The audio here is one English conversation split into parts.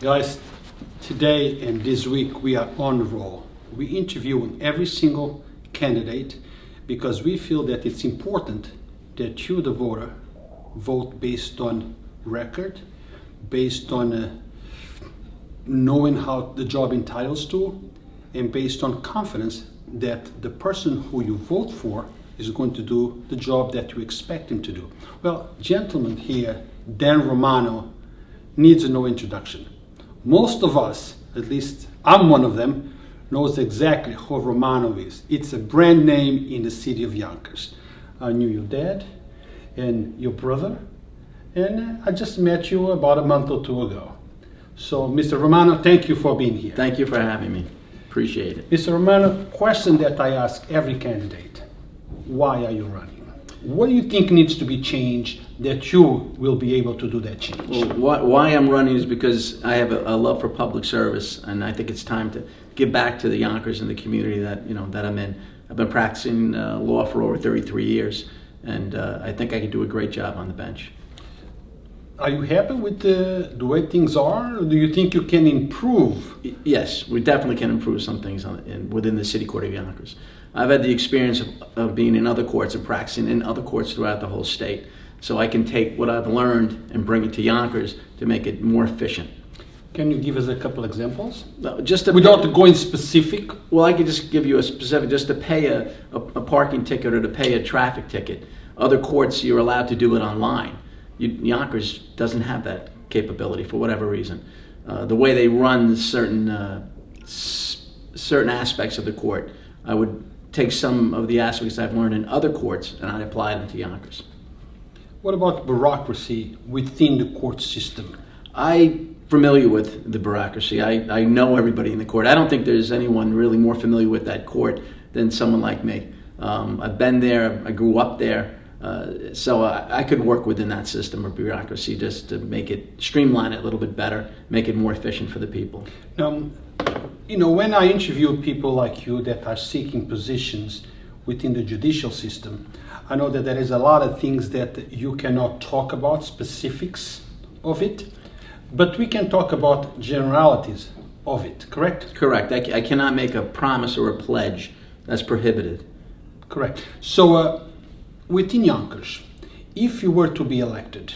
Guys, today and this week we are on the roll. We interview every single candidate because we feel that it's important that you, the voter, vote based on record, based on knowing how the job entitles to, and based on confidence that the person who you vote for is going to do the job that you expect him to do. Well, gentleman here, Dan Romano, needs no introduction. Most of us, at least I'm one of them, knows exactly who Romano is. It's a brand name in the city of Yonkers. I knew your dad and your brother, and I just met you about a month or two ago. So, Mr. Romano, thank you for being here. Thank you for having me. Appreciate it. Mr. Romano, question that I ask every candidate: why are you running? What do you think needs to be changed that you will be able to do that change? Well, why I'm running is because I have a love for public service, and I think it's time to give back to the Yonkers and the community that I'm in. I've been practicing law for over 33 years, and I think I can do a great job on the bench. Are you happy with the way things are? Or do you think you can improve? Yes, we definitely can improve some things within the City Court of Yonkers. I've had the experience of being in other courts and practicing in other courts throughout the whole state. So I can take what I've learned and bring it to Yonkers to make it more efficient. Can you give us a couple examples? Without going specific? Well, I could just give you a specific, just to pay a parking ticket or to pay a traffic ticket. Other courts, you're allowed to do it online. Yonkers doesn't have that capability for whatever reason. The way they run certain aspects of the court, I would take some of the aspects I've learned in other courts and I'd apply them to Yonkers. What about bureaucracy within the court system? I'm familiar with the bureaucracy. I know everybody in the court. I don't think there's anyone really more familiar with that court than someone like me. I've been there, I grew up there, so I could work within that system of bureaucracy just to make it, streamline it a little bit better, make it more efficient for the people. When I interview people like you that are seeking positions within the judicial system, I know that there is a lot of things that you cannot talk about, specifics of it, but we can talk about generalities of it, correct? Correct. I cannot make a promise or a pledge. That's prohibited. Correct. So within Yonkers, if you were to be elected,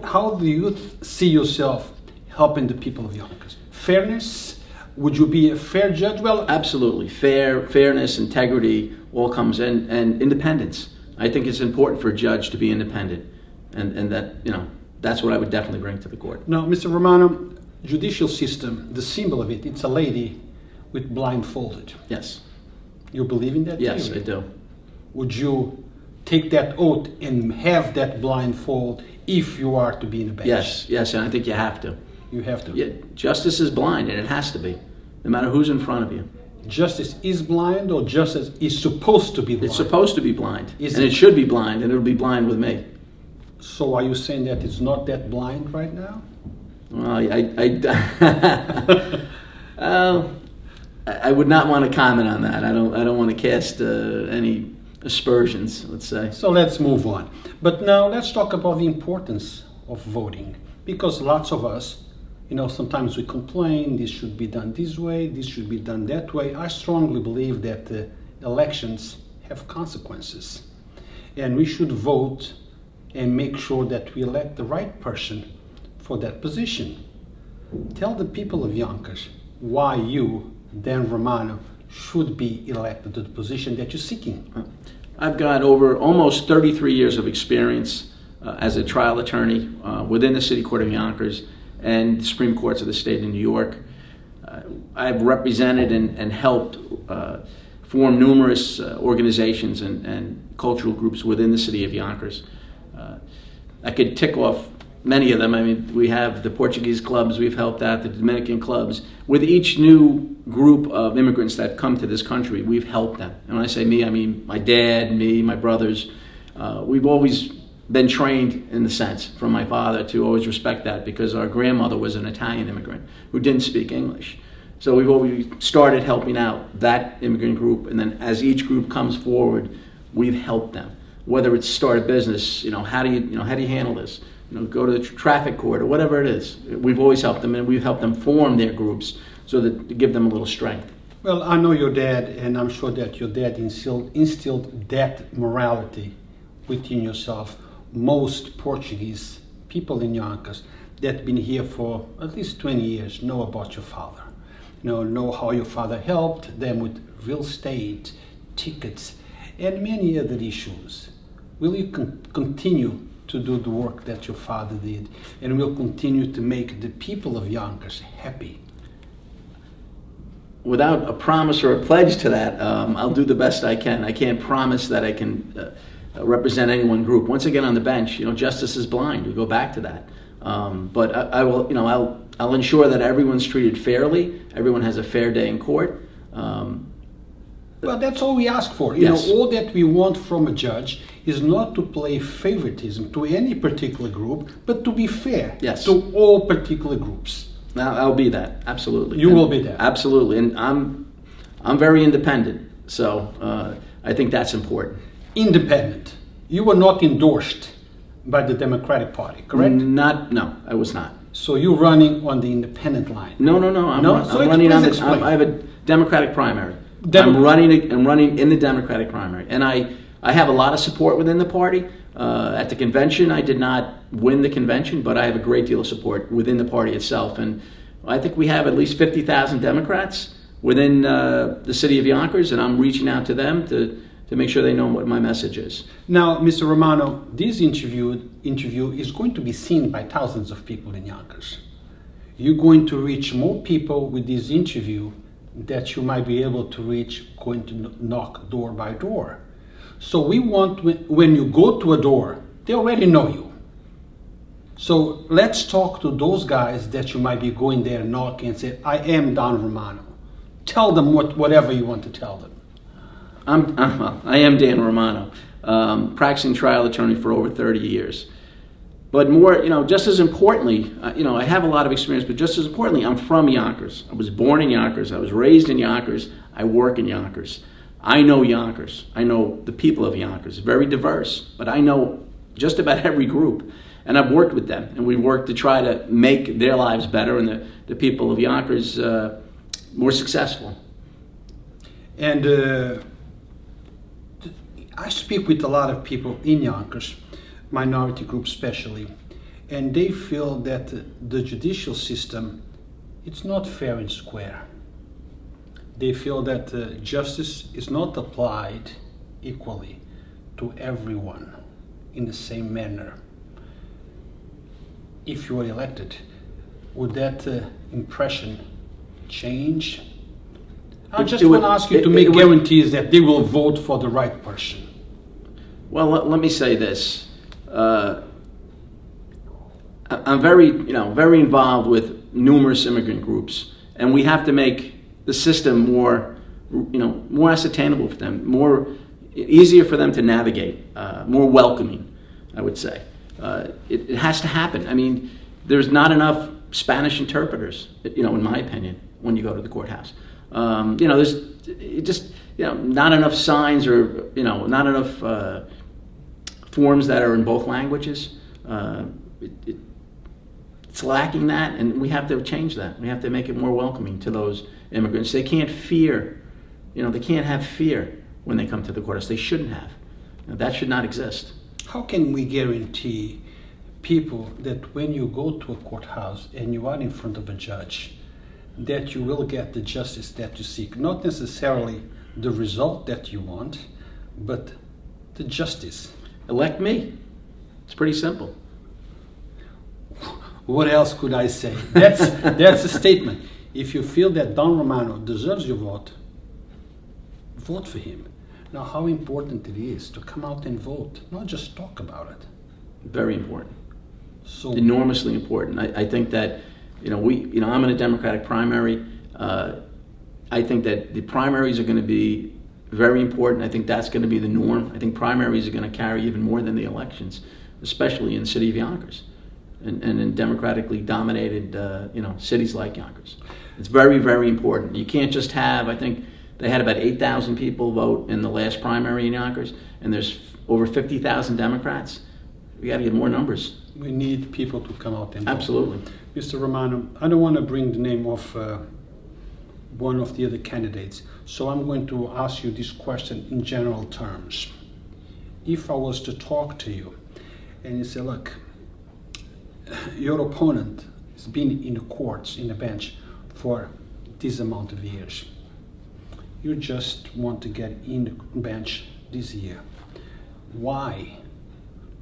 how do you see yourself helping the people of Yonkers? Fairness? Would you be a fair judge? Well, absolutely. Fairness, integrity, all comes in, and independence. I think it's important for a judge to be independent, and that's what I would definitely bring to the court. Now, Mr. Romano, judicial system, the symbol of it, it's a lady with blindfolded. Yes. You believe in that? Yes, theory? I do. Would you take that oath and have that blindfold if you are to be in the bench? Yes, and I think you have to. You have to. Yeah, justice is blind, and it has to be, no matter who's in front of you. Justice is blind, or justice is supposed to be blind? It's supposed to be blind, it should be blind, and it'll be blind with me. So are you saying that it's not that blind right now? Well, I would not want to comment on that. I don't want to cast any aspersions, let's say. So let's move on. But now let's talk about the importance of voting, because lots of us, sometimes we complain, this should be done this way, this should be done that way. I strongly believe that elections have consequences, and we should vote and make sure that we elect the right person for that position. Tell the people of Yonkers why you, Dan Romano, should be elected to the position that you're seeking. I've got over almost 33 years of experience as a trial attorney within the City Court of Yonkers and the Supreme Courts of the state of New York. I've represented and helped form numerous organizations and cultural groups within the city of Yonkers. I could tick off many of them. I mean, we have the Portuguese clubs we've helped out, the Dominican clubs. With each new group of immigrants that come to this country, we've helped them. And when I say me, I mean my dad, me, my brothers. We've always been trained, in the sense, from my father to always respect that, because our grandmother was an Italian immigrant who didn't speak English. So we've always started helping out that immigrant group, and then as each group comes forward, we've helped them. Whether it's start a business, how do you handle this? go to the traffic court or whatever it is. We've always helped them, and we've helped them form their groups so that to give them a little strength. Well, I know your dad, and I'm sure that your dad instilled that morality within yourself. Most Portuguese people in Yonkers that have been here for at least 20 years know about your father. Know how your father helped them with real estate, tickets, and many other issues. Will you continue to do the work that your father did, and will continue to make the people of Yonkers happy? Without a promise or a pledge to that, I'll do the best I can. I can't promise that I can represent any one group. Once again, on the bench, justice is blind. We go back to that. But I will, I'll ensure that everyone's treated fairly. Everyone has a fair day in court. Well, that's all we ask for. Yes. All that we want from a judge is not to play favoritism to any particular group, but to be fair to all particular groups. Now, I'll be that, absolutely. You will be that. Absolutely, and I'm very independent, so I think that's important. Independent. You were not endorsed by the Democratic Party, correct? No, I was not. So you're running on the independent line? No. I'm running on I have a Democratic primary. I'm running in the Democratic primary, and I have a lot of support within the party. At the convention, I did not win the convention, but I have a great deal of support within the party itself. And I think we have at least 50,000 Democrats within the city of Yonkers, and I'm reaching out to them to make sure they know what my message is. Now, Mr. Romano, this interview is going to be seen by thousands of people in Yonkers. You're going to reach more people with this interview that you might be able to reach going to knock door by door. So we want, when you go to a door, they already know you. So let's talk to those guys that you might be going there knocking and say, I am Dan Romano. Tell them whatever you want to tell them. I am Dan Romano, practicing trial attorney for over 30 years. But more, just as importantly, I have a lot of experience, but just as importantly, I'm from Yonkers. I was born in Yonkers. I was raised in Yonkers. I work in Yonkers. I know Yonkers. I know the people of Yonkers. Very diverse, but I know just about every group. And I've worked with them, and we've worked to try to make their lives better and the people of Yonkers more successful. And I speak with a lot of people in Yonkers, minority groups especially, and they feel that the judicial system, it's not fair and square. They feel that justice is not applied equally to everyone in the same manner. If you were elected, would that impression change? I just want to ask you to make guarantees that they will vote for the right person. Well, let me say this. I'm very involved with numerous immigrant groups, and we have to make the system more ascertainable for them, easier for them to navigate, more welcoming, I would say. It has to happen. I mean, there's not enough Spanish interpreters, in my opinion, when you go to the courthouse. There's just not enough signs or not enough forms that are in both languages. It's lacking that, and we have to change that. We have to make it more welcoming to those immigrants. They can't fear, they can't have fear when they come to the courthouse. They shouldn't have. That should not exist. How can we guarantee people that when you go to a courthouse and you are in front of a judge, that you will get the justice that you seek? Not necessarily the result that you want, but the justice. Elect me. It's pretty simple. What else could I say? That's a statement. If you feel that Dan Romano deserves your vote, vote for him. Now, how important it is to come out and vote, not just talk about it. Very important. So enormously important. I think that I'm in a Democratic primary. I think that the primaries are going to be very important. I think that's going to be the norm. I think primaries are going to carry even more than the elections, especially in the city of Yonkers and in democratically dominated cities like Yonkers. It's very, very important. You can't just have, I think they had about 8,000 people vote in the last primary in Yonkers, and there's over 50,000 Democrats. We got to get more numbers. We need people to come out and vote. Absolutely. Mr. Romano, I don't want to bring the name of one of the other candidates, so I'm going to ask you this question in general terms. If I was to talk to you and you say, look, your opponent has been in the courts, in the bench, for this amount of years. You just want to get in the bench this year. Why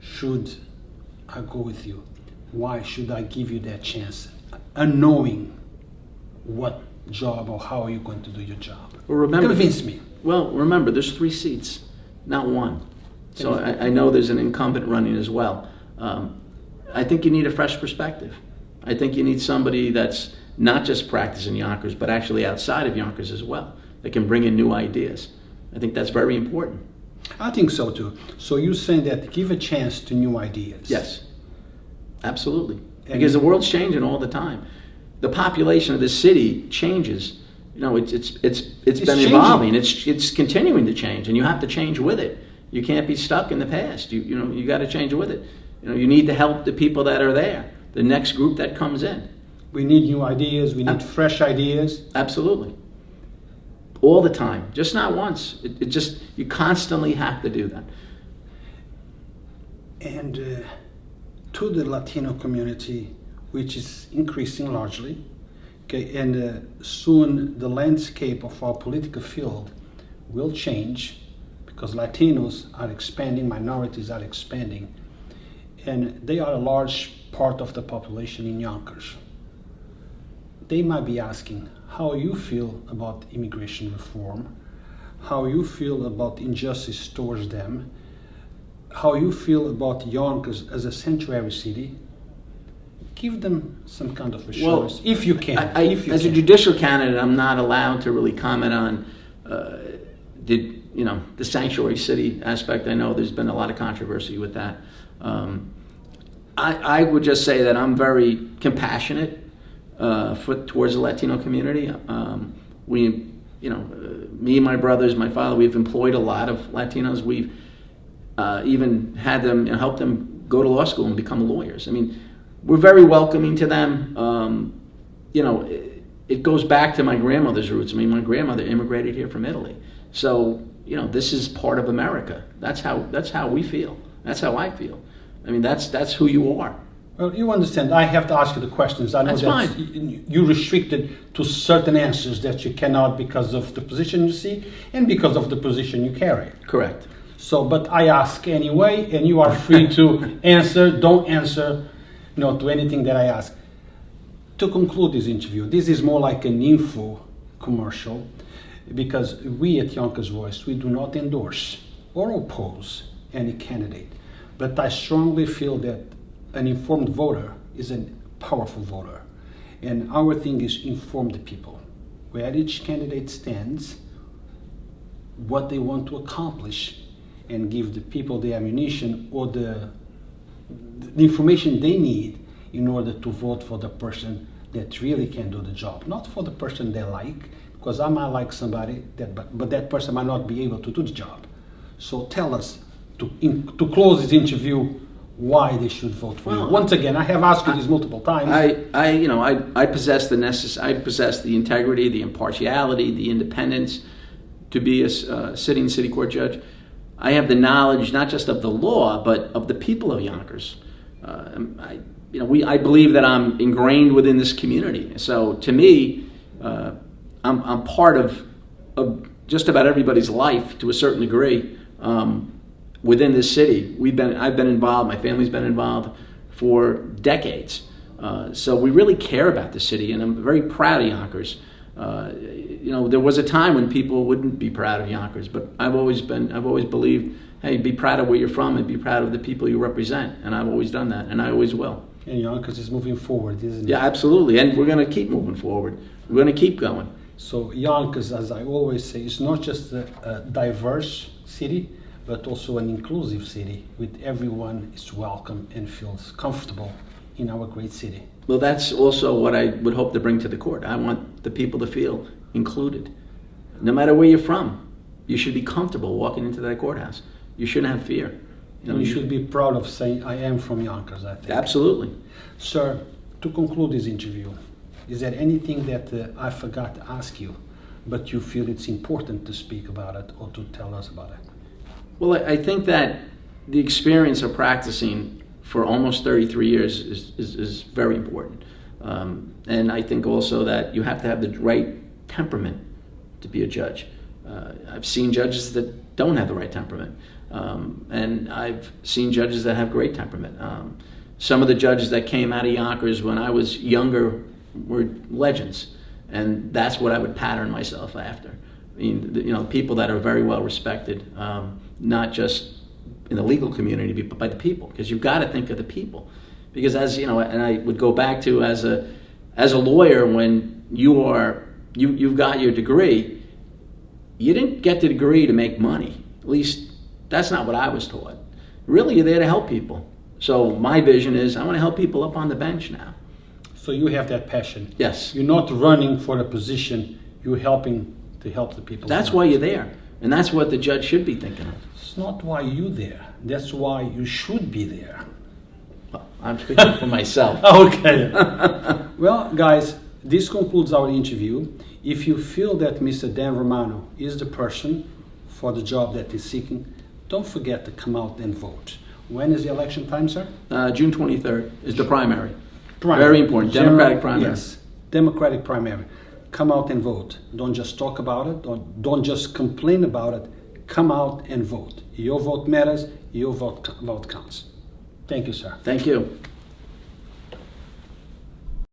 should I go with you? Why should I give you that chance, unknowing what job or how are you going to do your job? Well, remember, convince me. Well, remember, there's 3 seats, not 1. So I know there's an incumbent running as well. I think you need a fresh perspective. I think you need somebody that's not just practicing Yonkers, but actually outside of Yonkers as well, that can bring in new ideas. I think that's very important. I think so too. So you're saying that give a chance to new ideas. Yes, absolutely. Because the world's changing all the time. The population of this city changes. You know, it's been changing. evolving. It's continuing to change, and you have to change with it. You can't be stuck in the past. You got to change with it. You need to help the people that are there, the next group that comes in. We need new ideas. We need fresh ideas. Absolutely. All the time, just not once. You constantly have to do that. And to the Latino community, which is increasing largely, okay, and soon the landscape of our political field will change because Latinos are expanding, minorities are expanding, and they are a large part of the population in Yonkers. They might be asking how you feel about immigration reform, how you feel about injustice towards them, how you feel about Yonkers as a sanctuary city. Give them some kind of assurance, if you can. As a judicial candidate, I'm not allowed to really comment on the sanctuary city aspect. I know there's been a lot of controversy with that. I would just say that I'm very compassionate towards the Latino community. Me and my brothers, my father, we've employed a lot of Latinos. We've even had them help them go to law school and become lawyers. I mean, we're very welcoming to them. It goes back to my grandmother's roots. I mean, my grandmother immigrated here from Italy. So, this is part of America. That's how we feel. That's how I feel. I mean, that's who you are. Well, you understand, I have to ask you the questions. I know that's that fine. You're restricted to certain answers that you cannot because of the position you see and because of the position you carry. Correct. So, but I ask anyway, and you are free to answer, don't answer, to anything that I ask. To conclude this interview, this is more like an info commercial, because we at Yonkers Voice, we do not endorse or oppose any candidate. But I strongly feel that an informed voter is a powerful voter. And our thing is inform the people where each candidate stands, what they want to accomplish, and give the people the ammunition or the information they need in order to vote for the person that really can do the job, not for the person they like, because I might like somebody, but that person might not be able to do the job. So tell us, to close this interview, why they should vote for you. Once again, I have asked you this multiple times. I possess the integrity, the impartiality, the independence to be a sitting city court judge. I have the knowledge not just of the law, but of the people of Yonkers. I believe that I'm ingrained within this community. So to me, I'm part of just about everybody's life to a certain degree. Within this city, I've been involved. My family's been involved for decades. So we really care about the city, and I'm very proud of Yonkers. There was a time when people wouldn't be proud of Yonkers, but I've always believed, hey, be proud of where you're from and be proud of the people you represent, and I've always done that, and I always will. And Yonkers is moving forward, isn't it? Yeah, absolutely, and we're going to keep moving forward. We're going to keep going. So Yonkers, as I always say, is not just a diverse city, but also an inclusive city with everyone is welcome and feels comfortable in our great city. Well, that's also what I would hope to bring to the court. I want the people to feel included. No matter where you're from, you should be comfortable walking into that courthouse. You shouldn't have fear. You should be proud of saying, I am from Yonkers, I think. Absolutely. Sir, to conclude this interview, is there anything that I forgot to ask you, but you feel it's important to speak about it or to tell us about it? Well, I think that the experience of practicing for almost 33 years is very important. And I think also that you have to have the right temperament to be a judge. I've seen judges that don't have the right temperament. And I've seen judges that have great temperament. Some of the judges that came out of Yonkers when I was younger were legends. And that's what I would pattern myself after. I mean, people that are very well respected, not just in the legal community, but by the people, because you've got to think of the people. Because as you know, and I would go back to as a lawyer, when you've got your degree, you didn't get the degree to make money. At least that's not what I was taught. Really, you're there to help people. So my vision is I want to help people up on the bench now. So you have that passion. Yes. You're not running for a position, you're helping to help the people. That's why you're there. And that's what the judge should be thinking of. It's not why you're there. That's why you should be there. Well, I'm speaking for myself. Okay. Well, guys, this concludes our interview. If you feel that Mr. Dan Romano is the person for the job that he's seeking, don't forget to come out and vote. When is the election time, sir? June 23rd is the primary. Primary. Very important. Democratic primary. Yes, Democratic primary. Come out and vote. Don't just talk about it. Don't just complain about it. Come out and vote. Your vote matters. Your vote counts. Thank you, sir. Thank you.